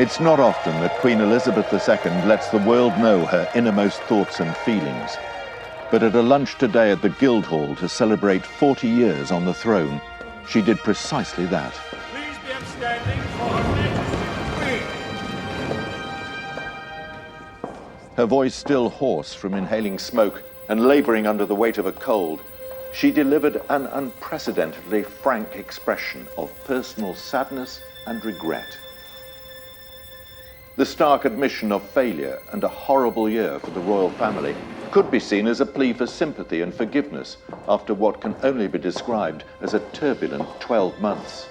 It's not often that Queen Elizabeth II lets the world know her innermost thoughts and feelings. But at a lunch today at the Guildhall to celebrate 40 years on the throne, she did precisely that. Please be upstanding for Her Majesty the Queen. Her voice still hoarse from inhaling smoke and labouring under the weight of a cold, she delivered an unprecedentedly frank expression of personal sadness and regret. The stark admission of failure and a horrible year for the royal family could be seen as a plea for sympathy and forgiveness after what can only be described as a turbulent 12 months.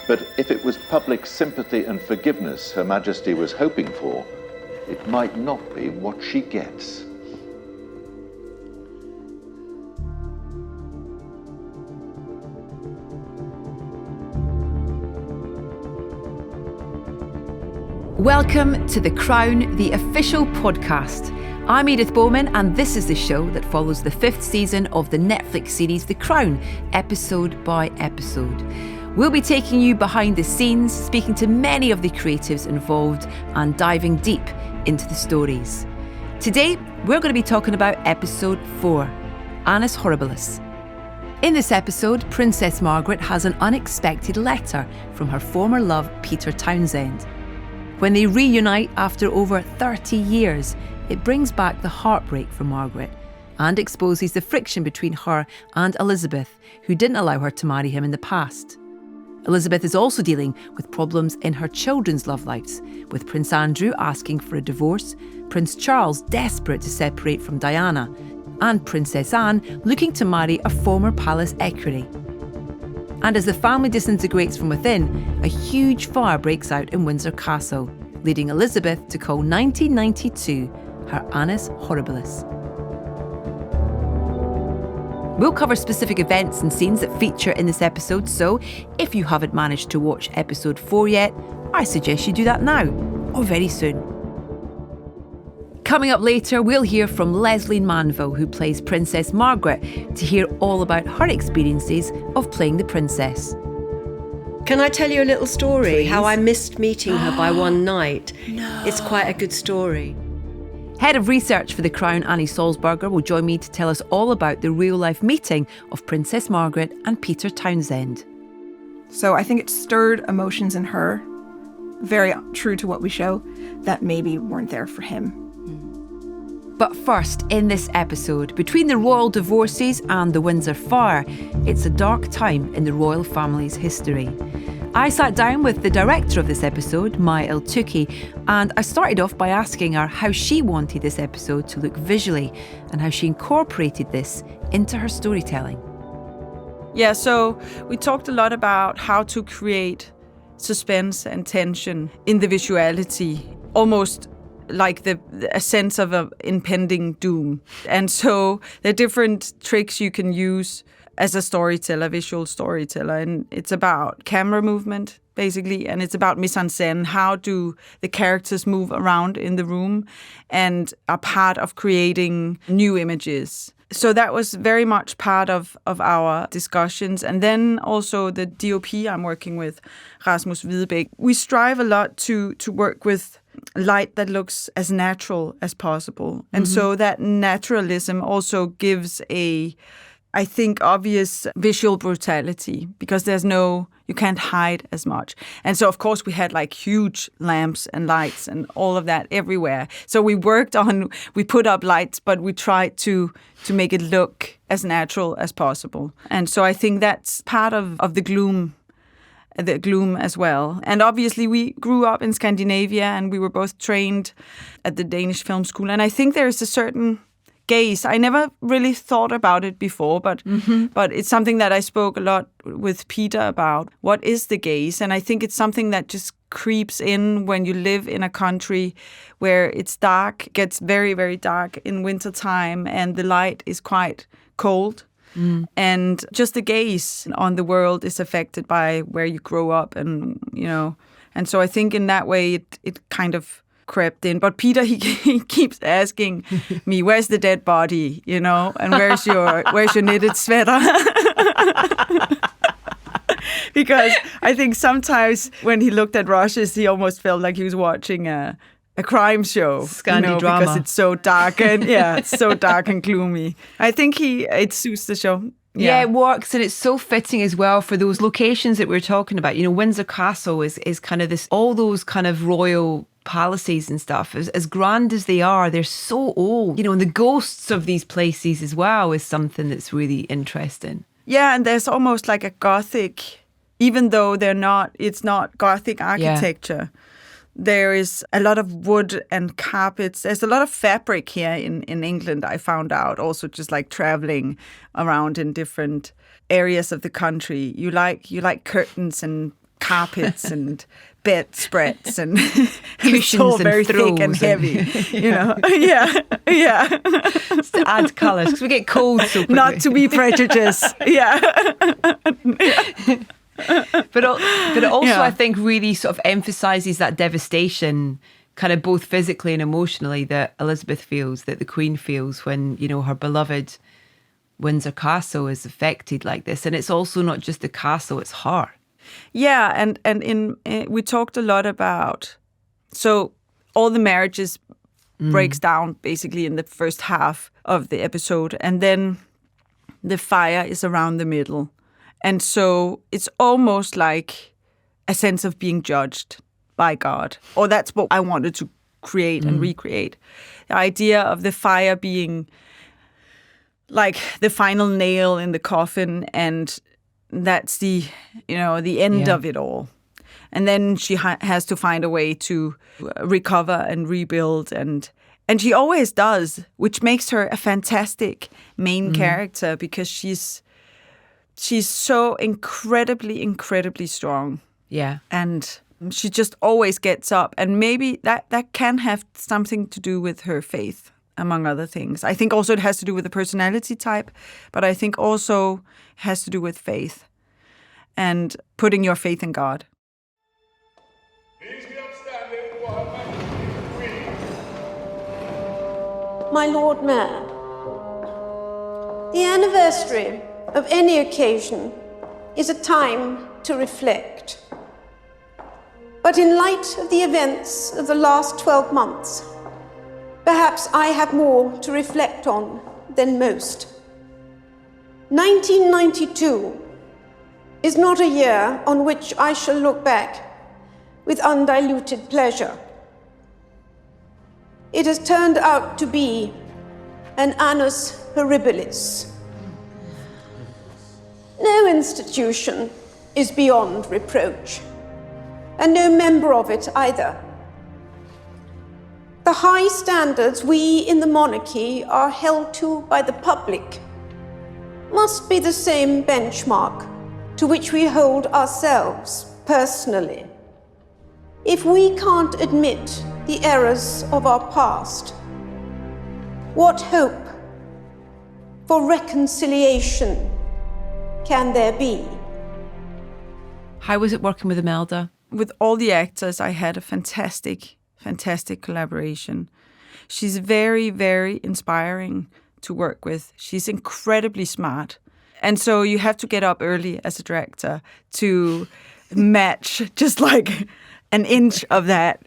But if it was public sympathy and forgiveness Her Majesty was hoping for, it might not be what she gets. Welcome to The Crown, the official podcast. I'm Edith Bowman, and this is the show that follows the 5th season of the Netflix series The Crown, episode by episode. We'll be taking you behind the scenes, speaking to many of the creatives involved and diving deep into the stories. Today, we're going to be talking about episode 4, Annus Horribilis. In this episode, Princess Margaret has an unexpected letter from her former love, Peter Townsend. When they reunite after over 30 years, it brings back the heartbreak for Margaret and exposes the friction between her and Elizabeth, who didn't allow her to marry him in the past. Elizabeth is also dealing with problems in her children's love lives, with Prince Andrew asking for a divorce, Prince Charles desperate to separate from Diana, and Princess Anne looking to marry a former palace equerry. And as the family disintegrates from within, a huge fire breaks out in Windsor Castle, leading Elizabeth to call 1992 her Annus Horribilis. We'll cover specific events and scenes that feature in this episode, so if you haven't managed to watch episode 4 yet, I suggest you do that now, or very soon. Coming up later, we'll hear from Lesley Manville, who plays Princess Margaret, to hear all about her experiences of playing the princess. Can I tell you a little story? Please. How I missed meeting her by one night. No. It's quite a good story. Head of research for The Crown, Annie Salzberger, will join me to tell us all about the real-life meeting of Princess Margaret and Peter Townsend. So I think it stirred emotions in her, very true to what we show, that maybe weren't there for him. But first, in this episode, between the royal divorces and the Windsor fire, it's a dark time in the royal family's history. I sat down with the director of this episode, Maya El-Touki, and I started off by asking her how she wanted this episode to look visually and how she incorporated this into her storytelling. Yeah, so we talked a lot about how to create suspense and tension in the visuality, almost like a sense of an impending doom. And so there are different tricks you can use as a storyteller, visual storyteller. And it's about camera movement, basically, and it's about mise-en-scène. How do the characters move around in the room and are part of creating new images. So that was very much part of our discussions. And then also the DOP I'm working with, Rasmus Hvidebæk. We strive a lot to work with light that looks as natural as possible. And so that naturalism also gives a, I think, obvious visual brutality, because you can't hide as much. And so, of course, we had like huge lamps and lights and all of that everywhere. So we put up lights, but we tried to make it look as natural as possible. And so I think that's part of the gloom as well. And obviously we grew up in Scandinavia and we were both trained at the Danish Film School. And I think there is a certain gaze. I never really thought about it before, but it's something that I spoke a lot with Peter about. What is the gaze? And I think it's something that just creeps in when you live in a country where it's dark, gets very, very dark in wintertime, and the light is quite cold. And just the gaze on the world is affected by where you grow up, and and so I think in that way it kind of crept in. But Peter, he keeps asking me, "Where's the dead body?" And where's your knitted sweater? because I think sometimes when he looked at rushes, he almost felt like he was watching a crime show, Scandi drama. because it's so dark and it's so dark and gloomy. I think it suits the show. Yeah, it works, and it's so fitting as well for those locations that we're talking about. You know, Windsor Castle is kind of this, all those kind of royal palaces and stuff, as grand as they are, they're so old. You know, and the ghosts of these places as well is something that's really interesting. Yeah, and there's almost like a Gothic, even though it's not Gothic architecture. There is a lot of wood and carpets. There's a lot of fabric here in England, I found out, also just like traveling around in different areas of the country. You like curtains and carpets and bedspreads and cushions all and very thick and throws heavy, you know. Yeah. Just to add colours, because we get cold so quickly. Not to be prejudiced. Yeah. But it also, I think, really sort of emphasises that devastation, kind of both physically and emotionally, that Elizabeth feels, that the Queen feels when, you know, her beloved Windsor Castle is affected like this. And it's also not just the castle, it's her. Yeah, and we talked a lot about, so all the marriages breaks down basically in the first half of the episode, and then the fire is around the middle. And so it's almost like a sense of being judged by God. Or that's what I wanted to create and recreate. The idea of the fire being like the final nail in the coffin, and that's the end of it all. And then she has to find a way to recover and rebuild, and she always does, which makes her a fantastic main character, because she's so incredibly strong. Yeah. And she just always gets up. And maybe that can have something to do with her faith, among other things. I think also it has to do with the personality type, but I think also has to do with faith and putting your faith in God. Please be upstanding for Her Majesty the Queen. My Lord Mayor, the anniversary of any occasion is a time to reflect. But in light of the events of the last 12 months, perhaps I have more to reflect on than most. 1992 is not a year on which I shall look back with undiluted pleasure. It has turned out to be an annus horribilis. No institution is beyond reproach, and no member of it either. The high standards we in the monarchy are held to by the public must be the same benchmark to which we hold ourselves personally. If we can't admit the errors of our past, what hope for reconciliation can there be? How was it working with Imelda? With all the actors, I had a fantastic collaboration. She's very, very inspiring to work with. She's incredibly smart. And so you have to get up early as a director to match just like an inch of that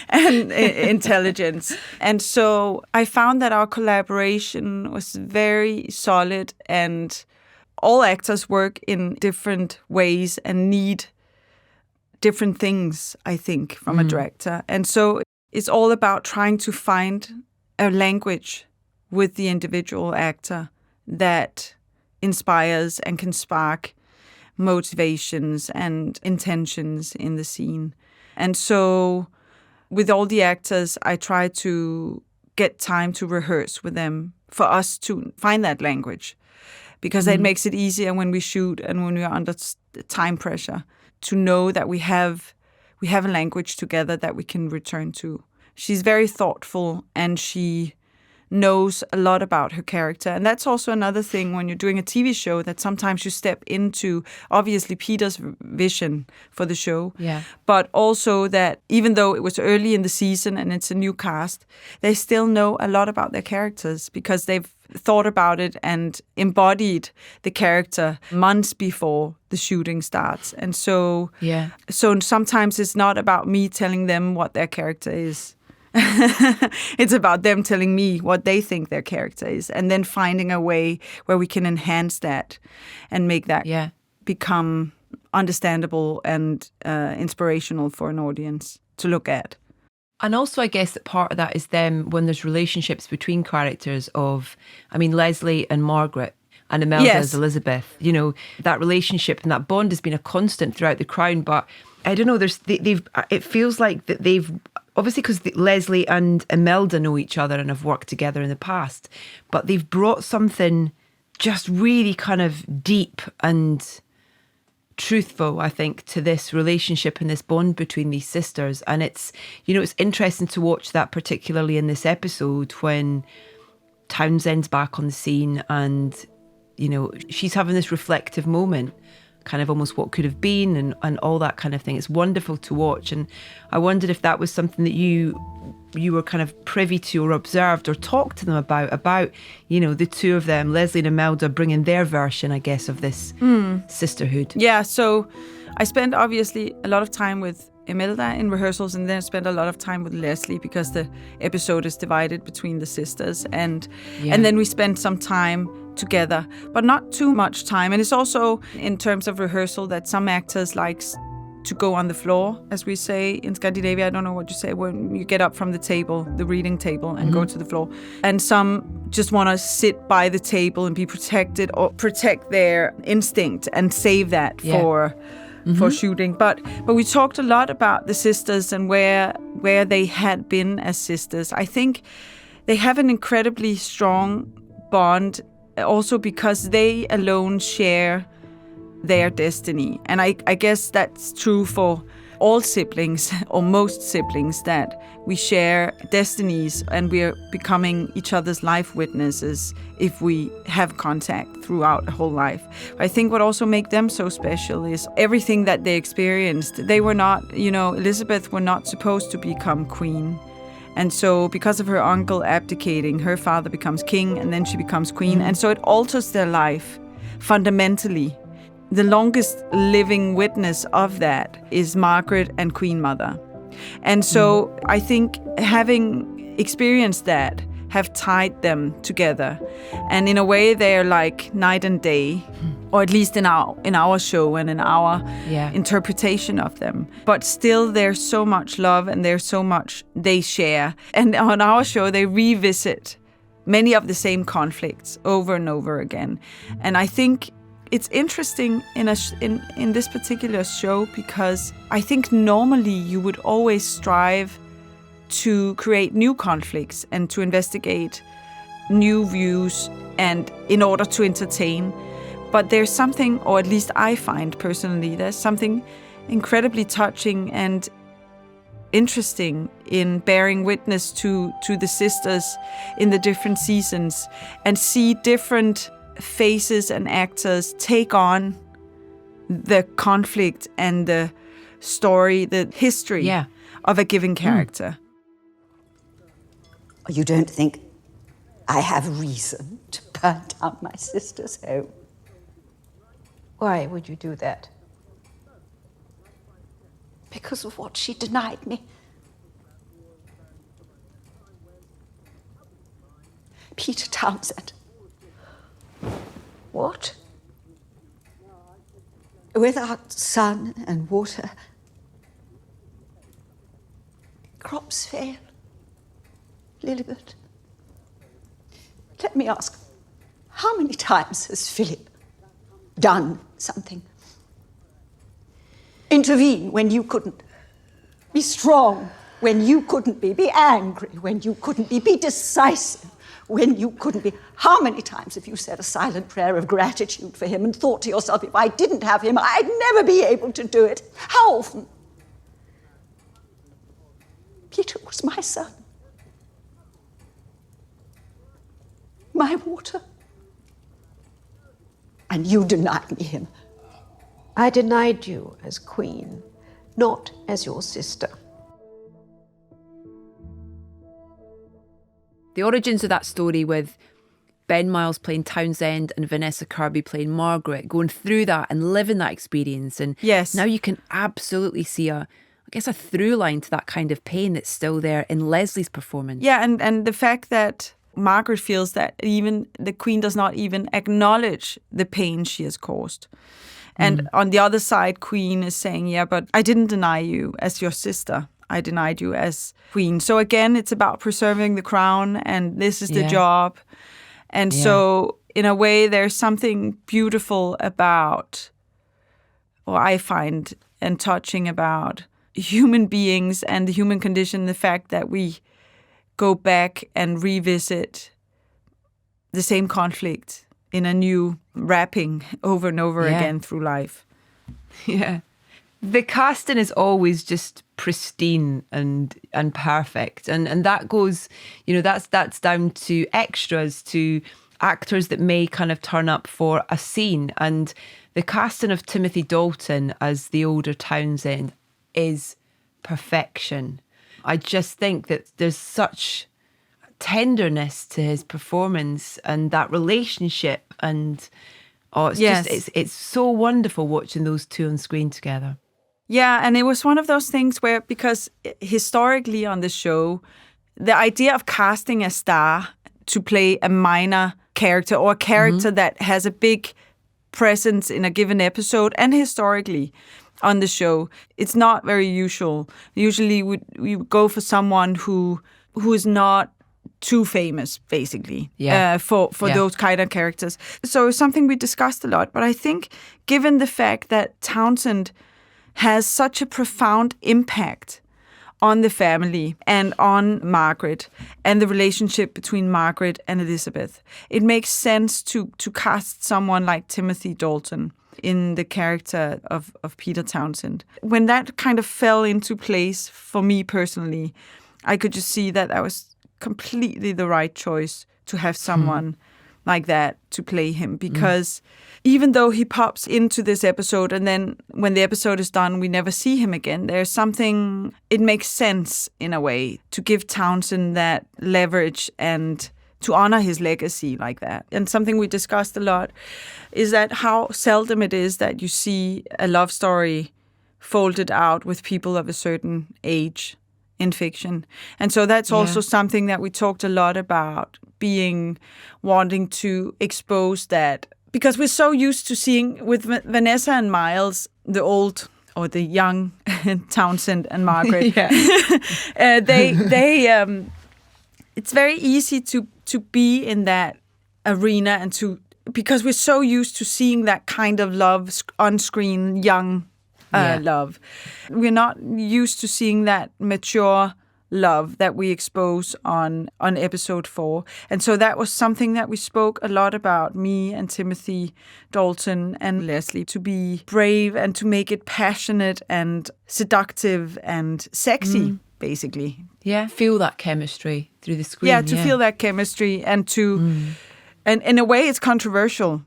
and intelligence. And so I found that our collaboration was very solid, and all actors work in different ways and need different things, I think, from a director. And so it's all about trying to find a language with the individual actor that inspires and can spark motivations and intentions in the scene. And so with all the actors, I try to get time to rehearse with them for us to find that language, because it makes it easier when we shoot and when we are under time pressure to know that we have a language together that we can return to. She's very thoughtful, and she knows a lot about her character. And that's also another thing when you're doing a TV show, that sometimes you step into, obviously, Peter's vision for the show. Yeah. But also that even though it was early in the season and it's a new cast, they still know a lot about their characters because they've thought about it and embodied the character months before the shooting starts. And so sometimes it's not about me telling them what their character is. It's about them telling me what they think their character is, and then finding a way where we can enhance that and make that become understandable and inspirational for an audience to look at. And also, I guess that part of that is them when there's relationships between characters of, I mean, Leslie and Margaret and Imelda as Elizabeth. You know, that relationship and that bond has been a constant throughout The Crown. But I don't know, it feels like that they've, obviously because Leslie and Imelda know each other and have worked together in the past, but they've brought something just really kind of deep and truthful, I think, to this relationship and this bond between these sisters. And it's, you know, it's interesting to watch that, particularly in this episode when Townsend's back on the scene and, you know, she's having this reflective moment, kind of almost what could have been and all that kind of thing. It's wonderful to watch. And I wondered if that was something that you were kind of privy to or observed or talked to them about, you know, the two of them, Leslie and Imelda, bringing their version, I guess, of this sisterhood. Yeah, so I spent obviously a lot of time with Imelda in rehearsals, and then I spent a lot of time with Leslie because the episode is divided between the sisters, and then we spent some time together, but not too much time. And it's also in terms of rehearsal that some actors likes to go on the floor, as we say in Scandinavia. I don't know what you say when you get up from the table, the reading table, and go to the floor. And some just want to sit by the table and be protected or protect their instinct and save that for shooting. But we talked a lot about the sisters and where they had been as sisters. I think they have an incredibly strong bond, also because they alone share their destiny. And I guess that's true for all siblings, or most siblings, that we share destinies and we are becoming each other's life witnesses if we have contact throughout a whole life. I think what also makes them so special is everything that they experienced. They were not, you know, Elizabeth were not supposed to become queen. And so because of her uncle abdicating, her father becomes king and then she becomes queen. And so it alters their life fundamentally. The longest living witness of that is Margaret and Queen Mother. And so I think having experienced that have tied them together. And in a way, they're like night and day, or at least in our show and in our interpretation of them. But still, there's so much love and there's so much they share. And on our show, they revisit many of the same conflicts over and over again. And I think it's interesting in this particular show because I think normally you would always strive to create new conflicts and to investigate new views and in order to entertain. But there's something, or at least I find personally, there's something incredibly touching and interesting in bearing witness to the sisters in the different seasons and see different faces and actors take on the conflict and the story, the history of a given character. You don't think I have reason to burn down my sister's home? Why would you do that? Because of what she denied me. Peter Townsend. What? Without sun and water, crops fail. Lilibet, let me ask, how many times has Philip done something? Intervene when you couldn't. Be strong when you couldn't be. Be angry when you couldn't be. Be decisive when you couldn't be. How many times have you said a silent prayer of gratitude for him and thought to yourself, if I didn't have him, I'd never be able to do it? How often? Peter was my son. my water. And you denied me him. I denied you as queen, not as your sister. The origins of that story with Ben Miles playing Townsend and Vanessa Kirby playing Margaret, going through that and living that experience. And Yes. now you can absolutely see a through line to that kind of pain that's still there in Leslie's performance. Yeah, and the fact that Margaret feels that even the queen does not even acknowledge the pain she has caused. And on the other side, Queen is saying, yeah, but I didn't deny you as your sister. I denied you as queen. So again, it's about preserving the crown, and this is the job. And so in a way, there's something beautiful about, or I find, and touching about human beings and the human condition, the fact that we go back and revisit the same conflict in a new wrapping over and over again through life. Yeah. The casting is always just pristine and perfect. And that goes, that's down to extras, to actors that may kind of turn up for a scene. And the casting of Timothy Dalton as the older Townsend is perfection. I just think that there's such tenderness to his performance and that relationship, and it's so wonderful watching those two on screen together. Yeah, and it was one of those things where, because historically on the show, the idea of casting a star to play a minor character or a character that has a big presence in a given episode, and historically on the show, it's not very usual. Usually we go for someone who is not too famous, basically, for those kind of characters. So it's something we discussed a lot. But I think given the fact that Townsend has such a profound impact on the family and on Margaret and the relationship between Margaret and Elizabeth, it makes sense to cast someone like Timothy Dalton in the character of Peter Townsend. When that kind of fell into place for me personally, I could just see that was completely the right choice to have someone like that to play him, because even though he pops into this episode and then when the episode is done, we never see him again, there's something, it makes sense in a way to give Townsend that leverage and to honor his legacy like that. And something we discussed a lot is that how seldom it is that you see a love story folded out with people of a certain age in fiction. And so that's also something that we talked a lot about, wanting to expose that, because we're so used to seeing with Vanessa and Miles, the old or the young Townsend and Margaret. It's very easy to be in that arena and because we're so used to seeing that kind of love on screen, young love. We're not used to seeing that mature love that we expose on episode 4. And so that was something that we spoke a lot about, me and Timothy Dalton and Leslie, to be brave and to make it passionate and seductive and sexy, basically. Yeah, feel that chemistry through the screen. Yeah, to feel that chemistry and to... And in a way, it's controversial,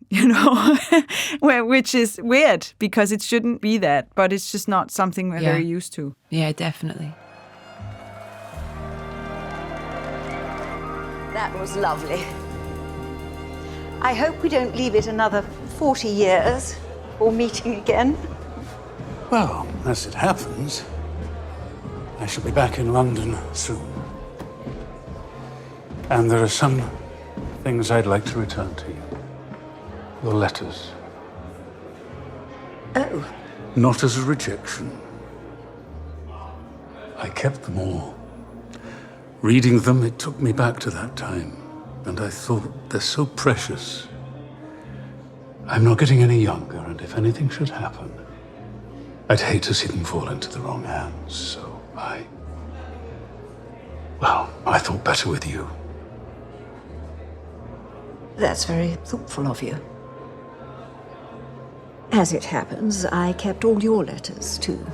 which is weird because it shouldn't be that, but it's just not something we're very used to. Yeah, definitely. That was lovely. I hope we don't leave it another 40 years before meeting again. Well, as it happens, I shall be back in London soon. And there are some things I'd like to return to you. Your letters. Oh. Not as a rejection. I kept them all. Reading them, it took me back to that time, and I thought, they're so precious. I'm not getting any younger, and if anything should happen, I'd hate to see them fall into the wrong hands, so I thought better with you. That's very thoughtful of you. As it happens, I kept all your letters, too.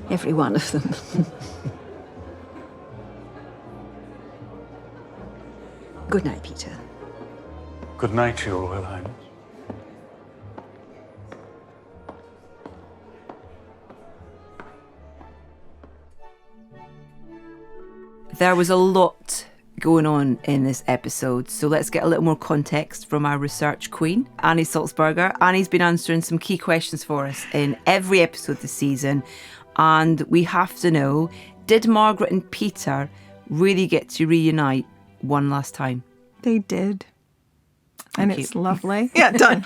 Every one of them. Good night, Peter. Good night, Your Royal Highness. There was a lot going on in this episode, so let's get a little more context from our research queen, Annie Sulzberger. Annie's been answering some key questions for us in every episode this season, and we have to know, did Margaret and Peter really get to reunite one last time? They did. Thank and you. It's lovely. Yeah, done.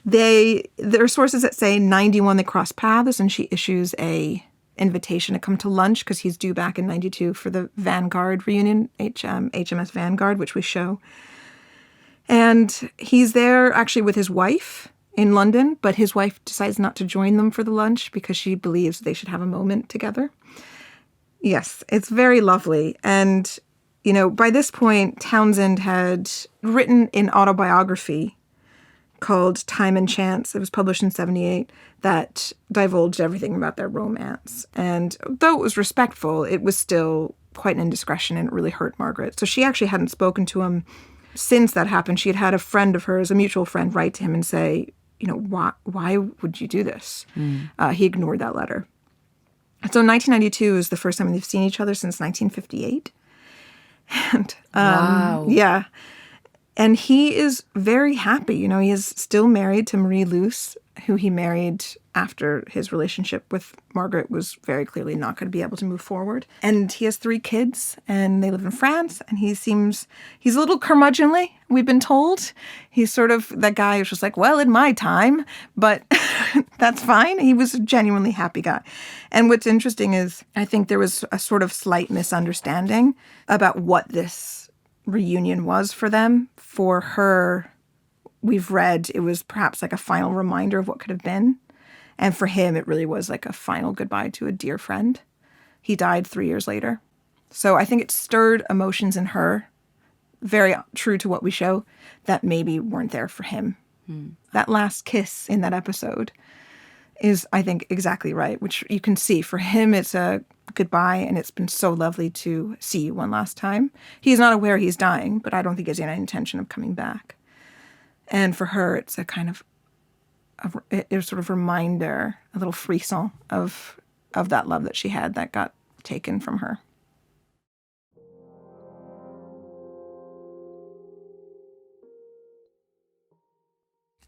There are sources that say 91 they crossed paths, and she issues a invitation to come to lunch because he's due back in 92 for the Vanguard reunion, HMS Vanguard, which we show. And he's there actually with his wife in London, but his wife decides not to join them for the lunch because she believes they should have a moment together. Yes, it's very lovely. And, you know, by this point, Townsend had written an autobiography called Time and Chance. It was published in 1978 that divulged everything about their romance. And though it was respectful, it was still quite an indiscretion and it really hurt Margaret. So she actually hadn't spoken to him since that happened. She had had a friend of hers, a mutual friend, write to him and say, you know, why would you do this? He ignored that letter. So 1992 is the first time they've seen each other since 1958. And Wow. Yeah. And he is very happy. You know, he is still married to Marie Luce, who he married after his relationship with Margaret was very clearly not going to be able to move forward. And he has 3 kids, and they live in France. And he's a little curmudgeonly, we've been told. He's sort of that guy who's just like, well, in my time, but that's fine. He was a genuinely happy guy. And what's interesting is I think there was a sort of slight misunderstanding about what this reunion was for them. For her, we've read it was perhaps like a final reminder of what could have been. And for him, it really was like a final goodbye to a dear friend. He died 3 years later. So I think it stirred emotions in her, very true to what we show, that maybe weren't there for him. That last kiss in that episode is, I think, exactly right, which you can see. For him, it's a goodbye, and it's been so lovely to see you one last time. He's not aware he's dying, but I don't think he has any intention of coming back. And for her, it's a kind of a sort of reminder, a little frisson of that love that she had that got taken from her.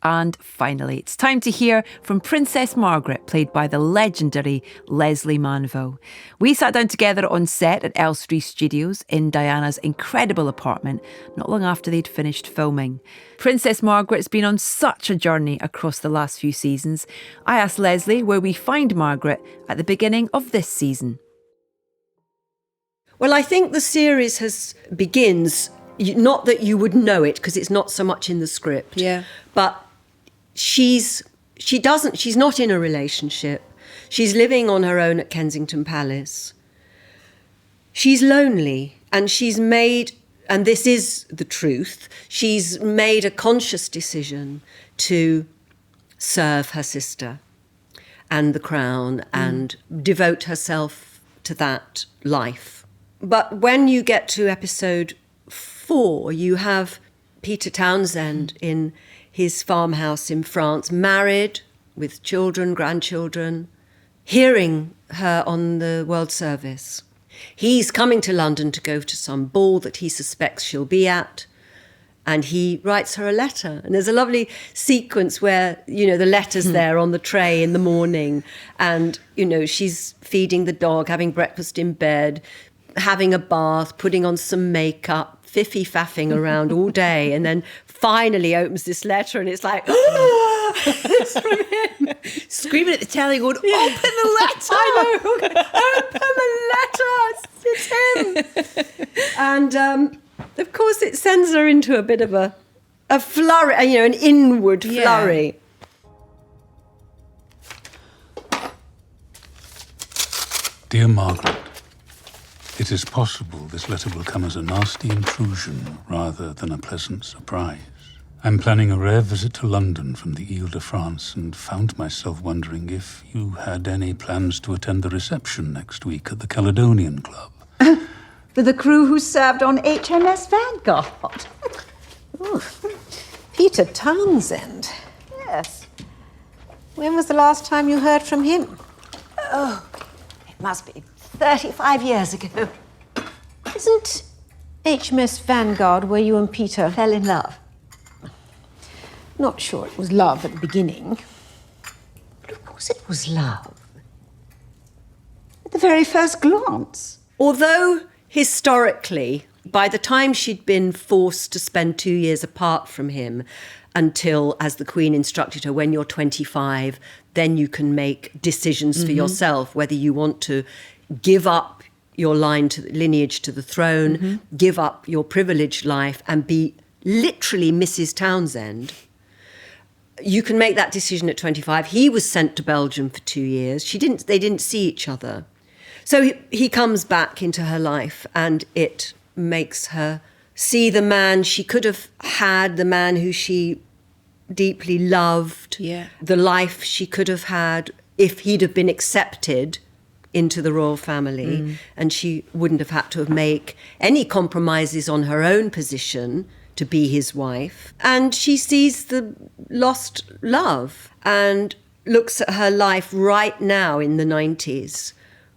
And finally, it's time to hear from Princess Margaret, played by the legendary Leslie Manville. We sat down together on set at Elstree Studios in Diana's incredible apartment not long after they'd finished filming. Princess Margaret's been on such a journey across the last few seasons. I asked Leslie where we find Margaret at the beginning of this season. Well, I think the series begins, not that you would know it because it's not so much in the script. Yeah. But she's not in a relationship. She's living on her own at Kensington Palace. She's lonely, and she's made, and this is the truth, she's made a conscious decision to serve her sister and the crown and devote herself to that life. But when you get to episode 4, you have Peter Townsend in his farmhouse in France, married with children, grandchildren, hearing her on the World Service. He's coming to London to go to some ball that he suspects she'll be at, and he writes her a letter. And there's a lovely sequence where, you know, the letter's there on the tray in the morning, and, you know, she's feeding the dog, having breakfast in bed, having a bath, putting on some makeup, fiffy-faffing around all day, and then finally opens this letter and it's like, it's from him. Screaming at the telly going, open the letter! I know, open the letter! It's him! And of course it sends her into a bit of a flurry, you know, an inward flurry. Dear Margaret, it is possible this letter will come as a nasty intrusion rather than a pleasant surprise. I'm planning a rare visit to London from the Ile-de-France and found myself wondering if you had any plans to attend the reception next week at the Caledonian Club. For the crew who served on HMS Vanguard. Peter Townsend. Yes. When was the last time you heard from him? Oh, it must be 35 years ago. Isn't HMS Vanguard where you and Peter Fell in love. Not sure it was love at the beginning. But of course it was love. At the very first glance. Although historically, by the time she'd been forced to spend 2 years apart from him, until, as the Queen instructed her, when you're 25, then you can make decisions for yourself, whether you want to give up your lineage to the throne, give up your privileged life and be literally Mrs. Townsend. You can make that decision at 25. He was sent to Belgium for 2 years. They didn't see each other. So he comes back into her life, and it makes her see the man she could have had, the man who she deeply loved, the life she could have had if he'd have been accepted into the royal family, and she wouldn't have had to make any compromises on her own position to be his wife. And she sees the lost love and looks at her life right now in the 90s,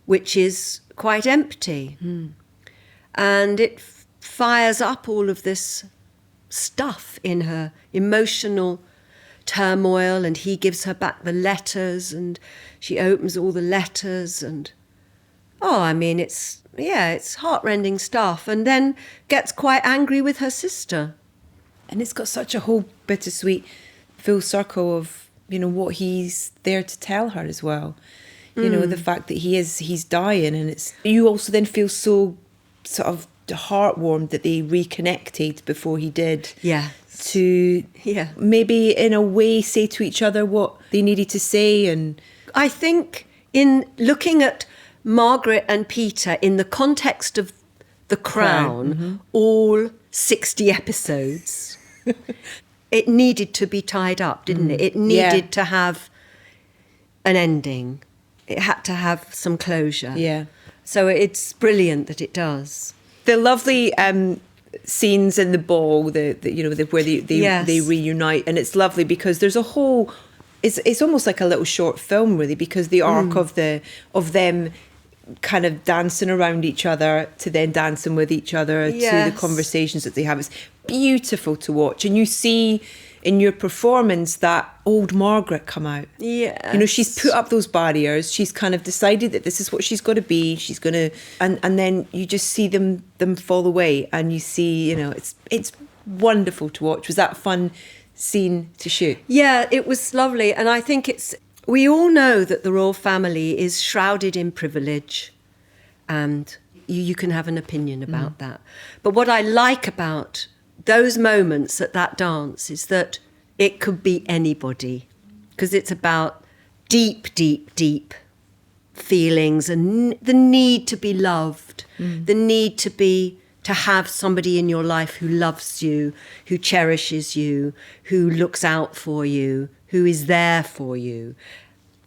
which is quite empty. And it fires up all of this stuff in her, emotional turmoil, and he gives her back the letters, and she opens all the letters, and it's heartrending stuff, and then gets quite angry with her sister. And it's got such a whole bittersweet full circle of, what he's there to tell her as well. The fact that he's dying, and you also then feel so sort of heartwarmed that they reconnected before he did. Yeah. To maybe in a way say to each other what they needed to say. And I think in looking at Margaret and Peter in the context of The Crown, all 60 episodes, it needed to be tied up, didn't it? It needed to have an ending. It had to have some closure. Yeah. So it's brilliant that it does. The lovely scenes in the ball, where they reunite, and it's lovely because there's a whole. It's almost like a little short film, really, because the arc of them kind of dancing around each other to then dancing with each other to the conversations that they have. It's beautiful to watch, and you see in your performance that old Margaret come out. Yeah. She's put up those barriers. She's kind of decided that this is what she's got to be. She's going to, and then you just see them fall away, and you see, it's wonderful to watch. Was that a fun scene to shoot? Yeah, it was lovely. And I think we all know that the royal family is shrouded in privilege, and you can have an opinion about that. But what I like about those moments at that dance is that it could be anybody, because it's about deep, deep, deep feelings and the need to be loved, the need to have somebody in your life who loves you, who cherishes you, who looks out for you, who is there for you.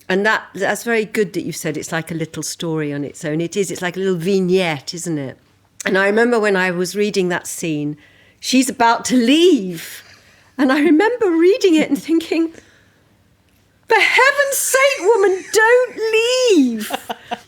And that's very good that you said it's like a little story on its own. It is. It's like a little vignette, isn't it? And I remember when I was reading that scene, she's about to leave. And I remember reading it and thinking, for heaven's sake, woman, don't leave.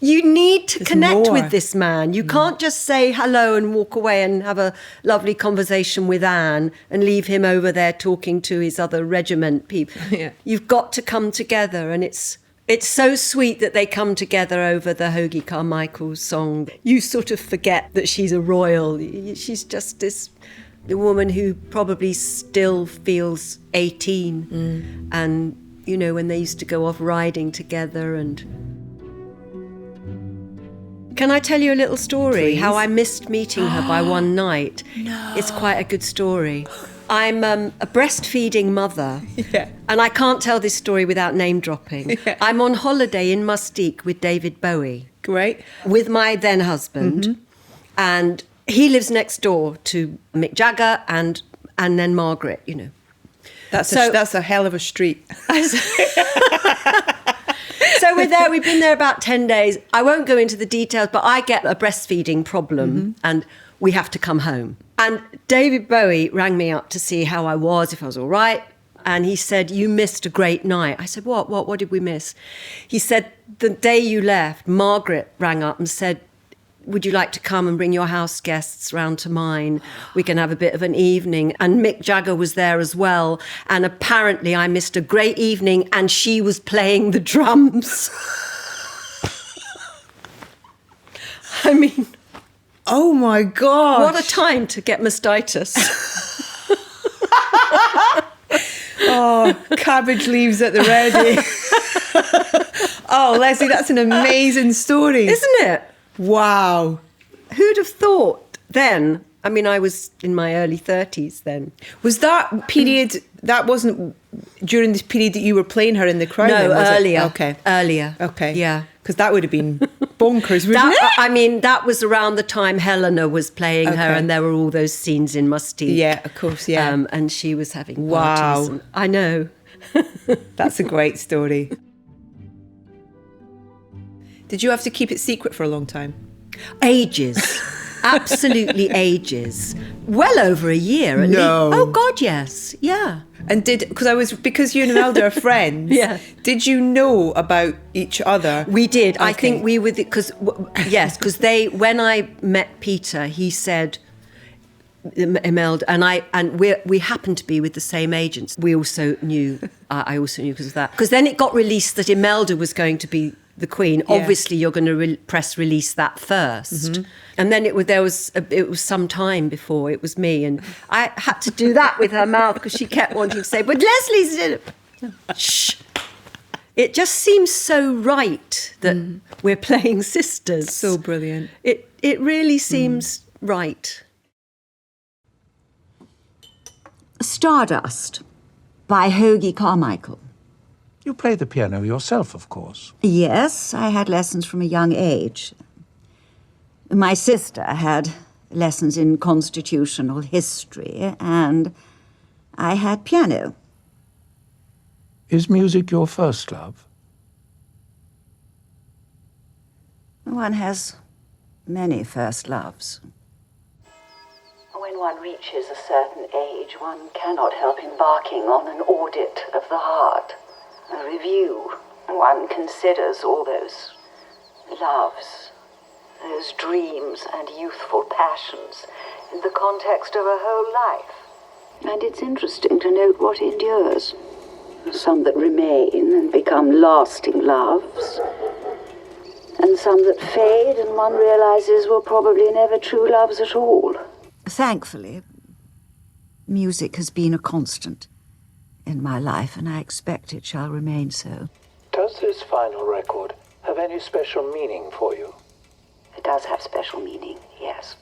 You need to connect with this man. You can't just say hello and walk away and have a lovely conversation with Anne and leave him over there talking to his other regiment people. You've got to come together, and it's so sweet that they come together over the Hoagie Carmichael song. You sort of forget that she's a royal. She's just the woman who probably still feels 18. And, when they used to go off riding together. And can I tell you a little story? Please. How I missed meeting her by one night. No. It's quite a good story. I'm a breastfeeding mother, and I can't tell this story without name dropping. I'm on holiday in Mustique with David Bowie. Great. With my then husband, and he lives next door to Mick Jagger and then Margaret, That's a hell of a street. So we're there, we've been there about 10 days. I won't go into the details, but I get a breastfeeding problem and we have to come home. And David Bowie rang me up to see how I was, if I was all right. And he said, you missed a great night. I said, what did we miss? He said, the day you left, Margaret rang up and said, would you like to come and bring your house guests round to mine? We can have a bit of an evening. And Mick Jagger was there as well. And apparently I missed a great evening and she was playing the drums. I mean... Oh my God. What a time to get mastitis. Oh, cabbage leaves at the ready. Oh, Lesley, that's an amazing story. Isn't it? Wow. Who'd have thought then? I mean, I was in my early 30s then. Was that period, that wasn't during this period that you were playing her in The Crown? No, then, earlier. Okay. Earlier. Okay. Yeah. Because that would have been bonkers, wouldn't it? I mean, that was around the time Helena was playing her and there were all those scenes in Musty. Yeah, of course, yeah. And she was having parties. Wow. And, I know. That's a great story. Did you have to keep it secret for a long time? Ages. Absolutely ages. Well over a year at least. Oh God, yes. Yeah. And because you and Imelda are friends, yeah. Did you know about each other? We did. Okay. I think we were, because when I met Peter, he said, Imelda, and we happened to be with the same agents. We also knew, I also knew because of that. Because then it got released that Imelda was going to be the Queen. Yeah. Obviously, you're going to press release that first. Mm-hmm. And then it was some time before it was me. And I had to do that with her mouth because she kept wanting to say, but Leslie's in it. Shh. It just seems so right that we're playing sisters. So brilliant. It really seems right. Stardust by Hoagy Carmichael. You play the piano yourself, of course. Yes, I had lessons from a young age. My sister had lessons in constitutional history, and I had piano. Is music your first love? One has many first loves. When one reaches a certain age, one cannot help embarking on an audit of the heart. A review. One considers all those loves, those dreams and youthful passions in the context of a whole life. And it's interesting to note what endures. Some that remain and become lasting loves, and some that fade and one realizes were probably never true loves at all. Thankfully, music has been a constant in my life, and I expect it shall remain so. Does this final record have any special meaning for you? It does have special meaning, yes.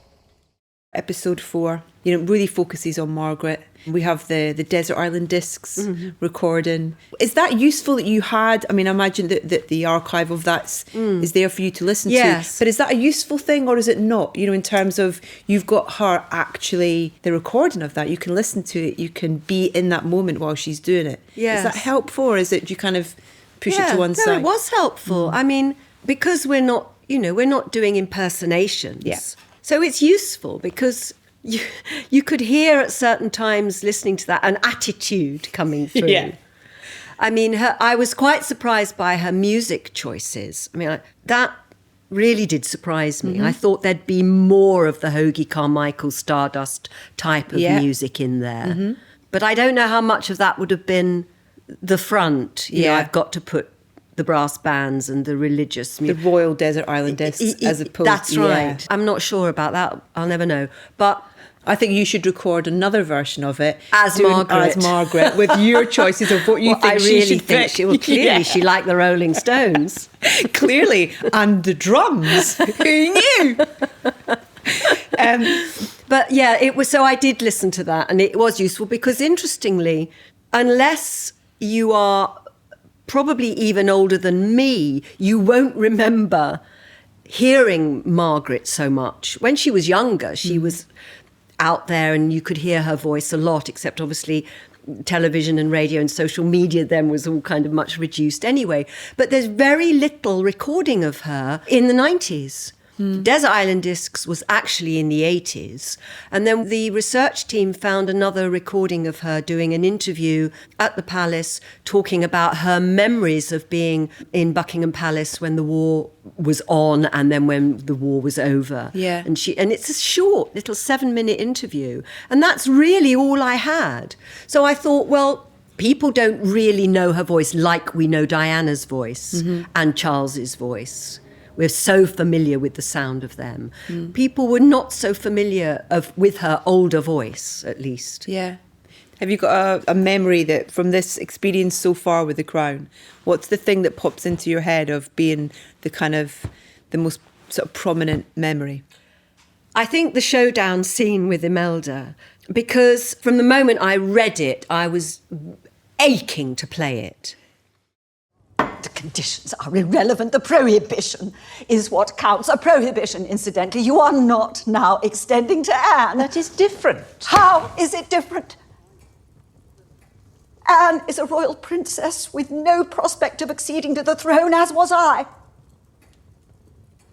Episode 4, really focuses on Margaret. We have the Desert Island Discs recording. Is that useful that you had? I mean, I imagine that the archive of that is there for you to listen to. But is that a useful thing or is it not? In terms of you've got her actually, the recording of that, you can listen to it, you can be in that moment while she's doing it. Yes. Is that helpful or is it, do you kind of push it to one side? No, it was helpful. I mean, because we're not doing impersonations. Yeah. So it's useful because you could hear at certain times listening to that an attitude coming through. Yeah. I mean, I was quite surprised by her music choices. I mean, that really did surprise me. I thought there'd be more of the Hoagy Carmichael Stardust type of music in there. But I don't know how much of that would have been the front. You know, I've got to put the brass bands and the religious music. The Royal Desert Island Discs as opposed to... That's right. I'm not sure about that. I'll never know. But I think you should record another version of it. As Margaret. With your choices of what you think she should pick. Clearly she liked the Rolling Stones. Clearly. And the drums. Who knew? But yeah, it was. So I did listen to that and it was useful because interestingly, unless you are probably even older than me, you won't remember hearing Margaret so much. When she was younger, she was out there and you could hear her voice a lot, except obviously television and radio and social media then was all kind of much reduced anyway. But there's very little recording of her in the 90s. Desert Island Discs was actually in the 80s. And then the research team found another recording of her doing an interview at the palace talking about her memories of being in Buckingham Palace when the war was on and then when the war was over. Yeah. And it's a short little 7-minute interview. And that's really all I had. So I thought, well, people don't really know her voice like we know Diana's voice and Charles's voice. We're so familiar with the sound of them. People were not so familiar with her older voice, at least. Yeah. Have you got a memory that from this experience so far with The Crown, what's the thing that pops into your head of being the most sort of prominent memory? I think the showdown scene with Imelda, because from the moment I read it, I was aching to play it. The conditions are irrelevant. The prohibition is what counts. A prohibition, incidentally, you are not now extending to Anne. That is different. How is it different? Anne is a royal princess with no prospect of acceding to the throne, as was I.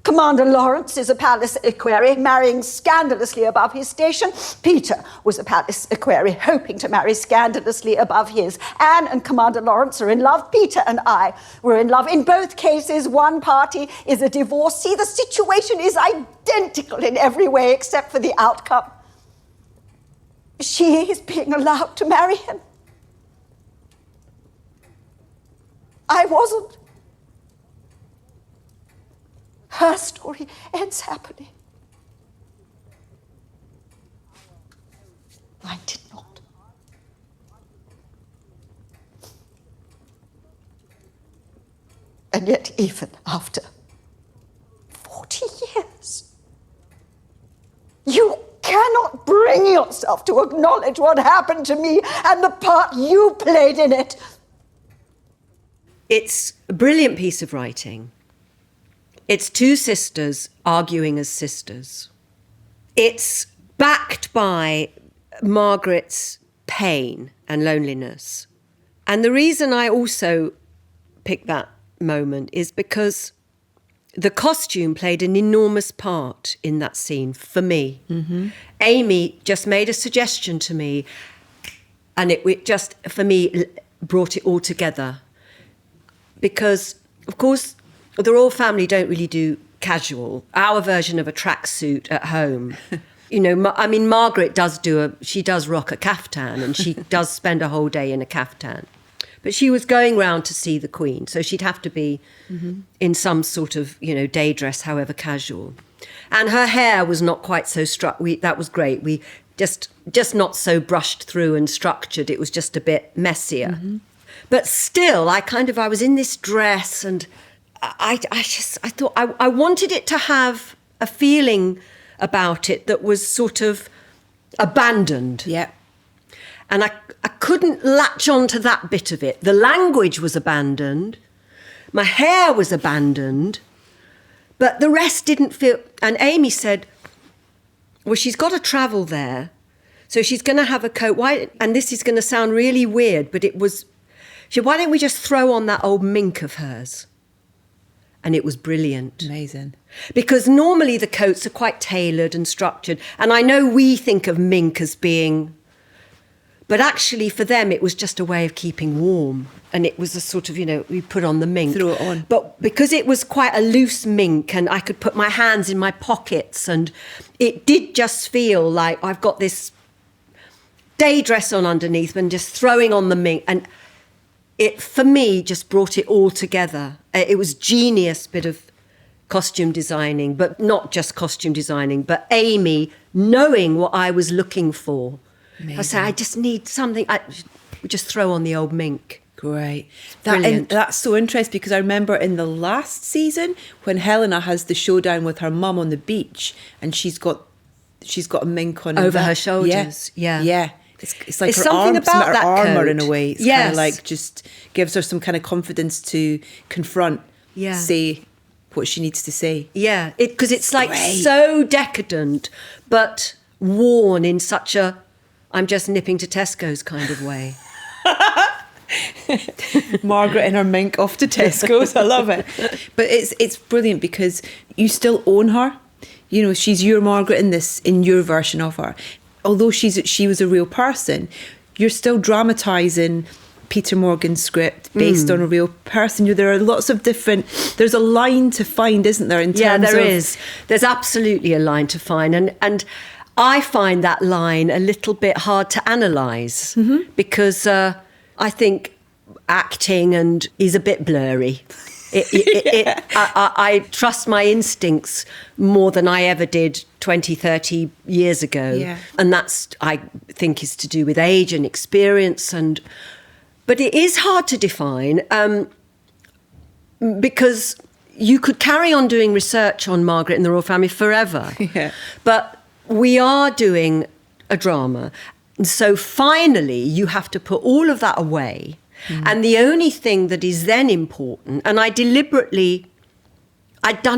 Commander Lawrence is a palace equerry, marrying scandalously above his station. Peter was a palace equerry, hoping to marry scandalously above his. Anne and Commander Lawrence are in love. Peter and I were in love. In both cases, one party is a divorcee. The situation is identical in every way except for the outcome. She is being allowed to marry him. I wasn't. Her story ends happily. Mine did not. And yet, even after 40 years, you cannot bring yourself to acknowledge what happened to me and the part you played in it. It's a brilliant piece of writing. It's two sisters arguing as sisters. It's backed by Margaret's pain and loneliness. And the reason I also picked that moment is because the costume played an enormous part in that scene for me. Amy just made a suggestion to me, and it just, for me, brought it all together. Because, of course, the royal family don't really do casual. Our version of a tracksuit at home. You know, I mean, Margaret does rock a caftan, and she does spend a whole day in a caftan. But she was going round to see the Queen, so she'd have to be in some sort of, day dress, however casual. And her hair was not quite so that was great. We just not so brushed through and structured. It was just a bit messier. But still, I was in this dress, and I thought I wanted it to have a feeling about it that was sort of abandoned. Yeah. And I couldn't latch on to that bit of it. The language was abandoned. My hair was abandoned. But the rest didn't feel... And Amy said, well, she's got to travel there, so she's going to have a coat. And this is going to sound really weird, but it was... She said, why don't we just throw on that old mink of hers? And it was brilliant. Amazing. Because normally the coats are quite tailored and structured. And I know we think of mink as being... But actually for them, it was just a way of keeping warm. And it was a sort of, we put on the mink. Threw it on. But because it was quite a loose mink and I could put my hands in my pockets, and it did just feel like I've got this day dress on underneath and just throwing on the mink. And it, for me, just brought it all together. It was genius bit of costume designing, but not just costume designing, but Amy knowing what I was looking for. Amazing. I said, I just need something. We just throw on the old mink. Great. That's so interesting, because I remember in the last season when Helena has the showdown with her mum on the beach, and she's got a mink on over her shoulders. Yeah. It's like her armor in a way. It's kind of like just gives her some kind of confidence to confront, say what she needs to say. Yeah, because it's like so decadent, but worn in such a I'm just nipping to Tesco's kind of way. Margaret and her mink off to Tesco's. I love it. But it's brilliant because you still own her. You know, she's your Margaret in your version of her. Although she was a real person, you're still dramatising Peter Morgan's script based on a real person. There are lots of different. There's a line to find, isn't there? There is. There's absolutely a line to find, and I find that line a little bit hard to analyse because I think acting is a bit blurry. I trust my instincts more than I ever did 20, 30 years ago. Yeah. And that's, I think, is to do with age and experience. But it is hard to define because you could carry on doing research on Margaret and the royal family forever. Yeah. But we are doing a drama. And so finally, you have to put all of that away. And the only thing that is then important, and I'd done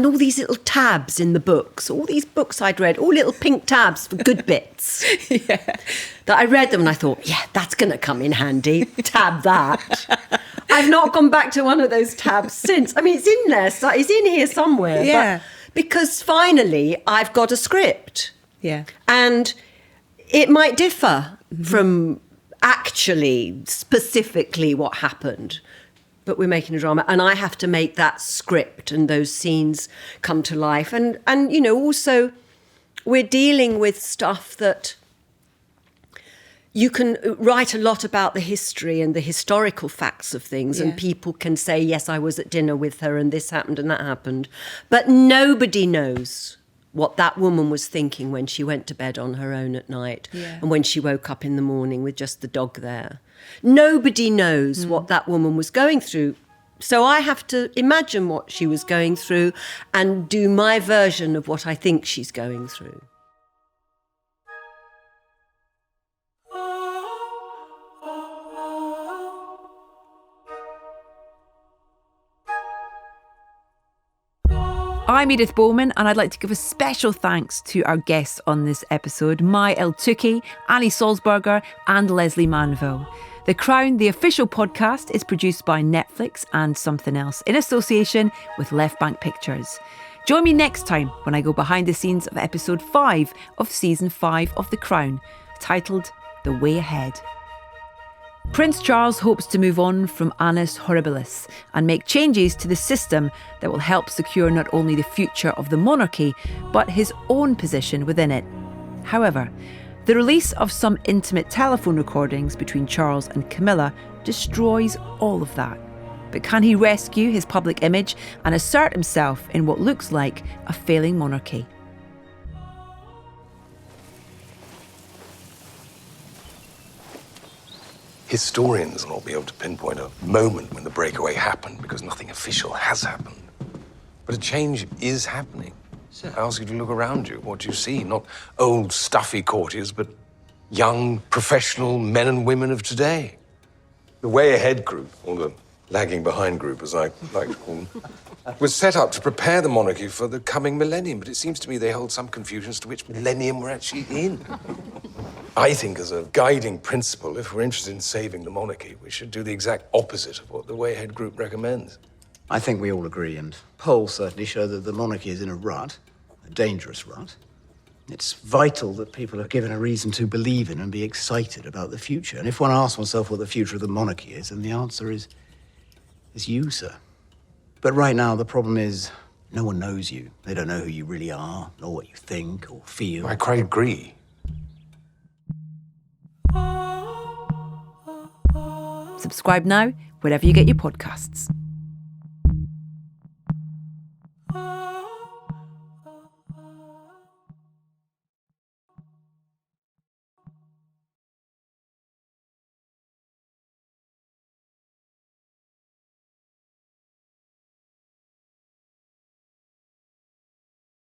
all these little tabs in the books, all these books I'd read, all little pink tabs for good bits. That I read them and I thought, yeah, that's going to come in handy. Tab that. I've not gone back to one of those tabs since. I mean, it's in there, so it's in here somewhere. Yeah. But because finally I've got a script. Yeah. And it might differ from actually specifically what happened, but we're making a drama and I have to make that script and those scenes come to life, and you know, also we're dealing with stuff that you can write a lot about the history and the historical facts of things, and people can say, yes, I was at dinner with her and this happened and that happened, but nobody knows what that woman was thinking when she went to bed on her own at night and when she woke up in the morning with just the dog there. Nobody knows what that woman was going through. So I have to imagine what she was going through and do my version of what I think she's going through. I'm Edith Bowman, and I'd like to give a special thanks to our guests on this episode, Mai El-Toukhy, Ali Salzberger and Lesley Manville. The Crown, the official podcast, is produced by Netflix and Something Else in association with Left Bank Pictures. Join me next time when I go behind the scenes of episode 5 of season 5 of The Crown, titled The Way Ahead. Prince Charles hopes to move on from Annus Horribilis and make changes to the system that will help secure not only the future of the monarchy, but his own position within it. However, the release of some intimate telephone recordings between Charles and Camilla destroys all of that. But can he rescue his public image and assert himself in what looks like a failing monarchy? Historians will not be able to pinpoint a moment when the breakaway happened because nothing official has happened. But a change is happening. Sir. I ask you to look around you. What do you see? Not old, stuffy courtiers, but young, professional men and women of today. The Way Ahead group, or the lagging behind group, as I like to call them, was set up to prepare the monarchy for the coming millennium, but it seems to me they hold some confusion as to which millennium we're actually in. I think as a guiding principle, if we're interested in saving the monarchy, we should do the exact opposite of what the Way Ahead group recommends. I think we all agree, and polls certainly show that the monarchy is in a rut, a dangerous rut. It's vital that people are given a reason to believe in and be excited about the future. And if one asks oneself what the future of the monarchy is, then the answer is you, sir. But right now, the problem is no one knows you. They don't know who you really are, nor what you think or feel. I quite agree. Subscribe now, wherever you get your podcasts.